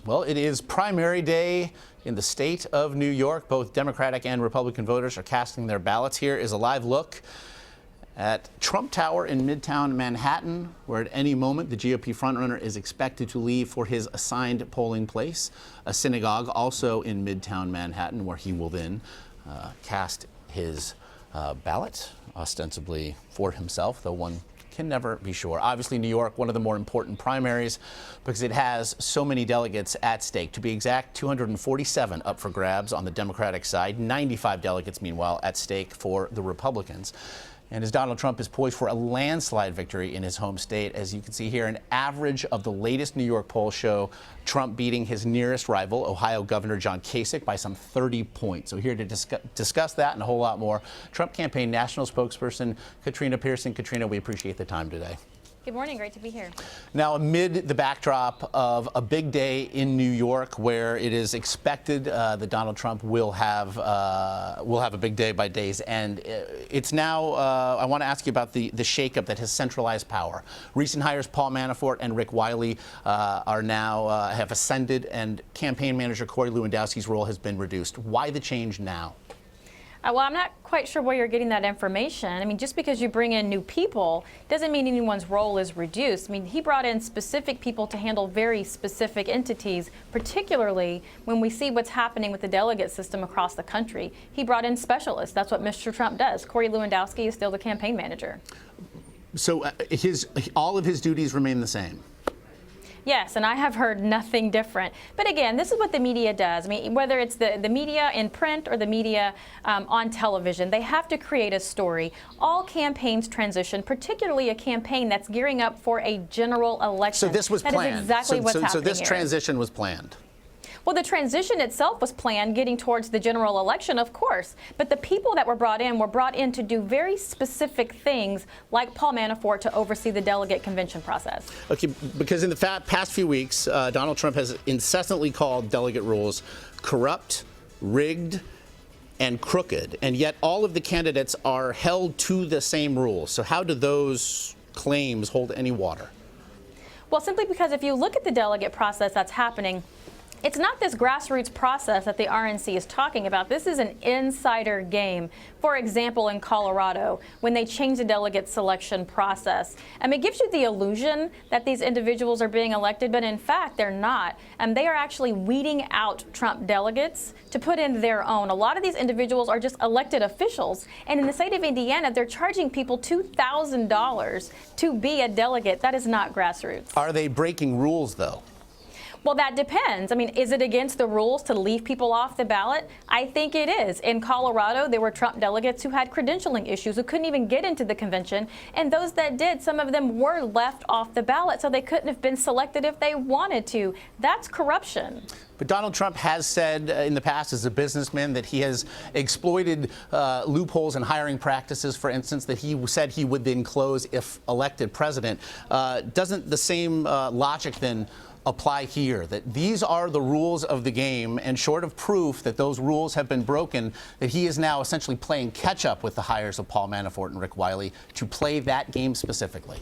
Well, it is primary day in the state of New York. Both Democratic and Republican voters are casting their ballots. Here is a live look at Trump Tower in Midtown Manhattan, where at any moment the GOP frontrunner is expected to leave for his assigned polling place, a synagogue also in Midtown Manhattan, where he will then cast his ballot, ostensibly for himself, though one can never be sure. Obviously, New York, one of the more important primaries because it has so many delegates at stake. To be exact, 247 up for grabs on the Democratic side, 95 delegates, meanwhile, at stake for the Republicans. And as Donald Trump is poised for a landslide victory in his home state, as you can see here, an average of the latest New York polls show Trump beating his nearest rival, Ohio Governor John Kasich, by some 30 points. So here to discuss that and a whole lot more, Trump campaign national spokesperson Katrina Pierson. Katrina, we appreciate the time today. Good morning. Great to be here. Now, amid the backdrop of a big day in New York, where it is expected that Donald Trump will have a big day by day's end, it's now. I want to ask you about the shakeup that has centralized power. Recent hires Paul Manafort and Rick Wiley are now have ascended, and campaign manager Corey Lewandowski's role has been reduced. Why the change now? Well, I'm not quite sure where you're getting that information. I mean, just because you bring in new people doesn't mean anyone's role is reduced. I mean, he brought in specific people to handle very specific entities, particularly when we see what's happening with the delegate system across the country. He brought in specialists. That's what Mr. Trump does. Corey Lewandowski is still the campaign manager. So all of his duties remain the same? Yes, and I have heard nothing different. But again, this is what the media does. I mean, whether it's the media in print or the media on television, they have to create a story. All campaigns transition, particularly a campaign that's gearing up for a general election. So this was planned. That is exactly what's happening So this here. transition was planned. Well, the transition itself was planned, getting towards the general election, of course. But the people that were brought in to do very specific things, like Paul Manafort, to oversee the delegate convention process. Okay, because in the past few weeks, Donald Trump has incessantly called delegate rules corrupt, rigged, and crooked. And yet all of the candidates are held to the same rules. So how do those claims hold any water? Well, simply because if you look at the delegate process that's happening, it's not this grassroots process that the RNC is talking about. This is an insider game. For example, in Colorado, when they changed the delegate selection process. It gives you the illusion that these individuals are being elected, but in fact, they're not. They are actually weeding out Trump delegates to put in their own. A lot of these individuals are just elected officials. And in the state of Indiana, they're charging people $2,000 to be a delegate. That is not grassroots. Are they breaking rules, though? Well, that depends. I mean, is it against the rules to leave people off the ballot? I think it is. In Colorado, there were Trump delegates who had credentialing issues, who couldn't even get into the convention. And those that did, some of them were left off the ballot, so they couldn't have been selected if they wanted to. That's corruption. But Donald Trump has said in the past, as a businessman, that he has exploited loopholes in hiring practices, for instance, that he said he would then close if elected president. Doesn't the same logic then apply here, that these are the rules of the game, and short of proof that those rules have been broken, that he is now essentially playing catch up with the hires of Paul Manafort and Rick Wiley to play that game specifically?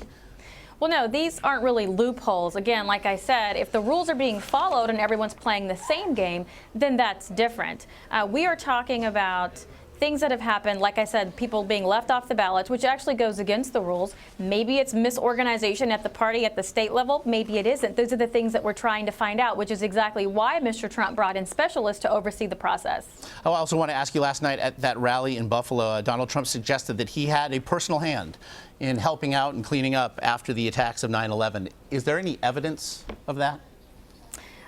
Well, no, these aren't really loopholes. Again, like I said, if the rules are being followed and everyone's playing the same game, then that's different. We are talking about things that have happened, like I said, people being left off the ballots, which actually goes against the rules. Maybe it's misorganization at the party at the state level. Maybe it isn't. Those are the things that we're trying to find out, which is exactly why Mr. Trump brought in specialists to oversee the process. I also want to ask you, last night at that rally in Buffalo, Donald Trump suggested that he had a personal hand in helping out and cleaning up after the attacks of 9/11. Is there any evidence of that?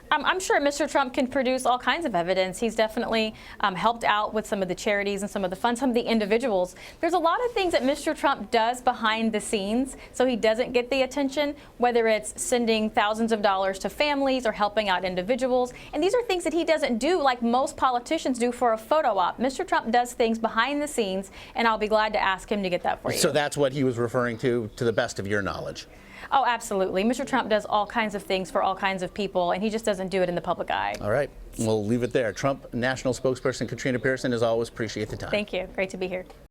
I'm sure Mr. Trump can produce all kinds of evidence. He's definitely helped out with some of the charities and some of the funds, some of the individuals. There's a lot of things that Mr. Trump does behind the scenes so he doesn't get the attention, whether it's sending thousands of dollars to families or helping out individuals. And these are things that he doesn't do like most politicians do for a photo op. Mr. Trump does things behind the scenes, and I'll be glad to ask him to get that for you. So that's what he was referring to the best of your knowledge? Oh, absolutely. Mr. Trump does all kinds of things for all kinds of people, and he just doesn't do it in the public eye. All right. We'll leave it there. Trump national spokesperson Katrina Pierson, as always, appreciate the time. Thank you. Great to be here.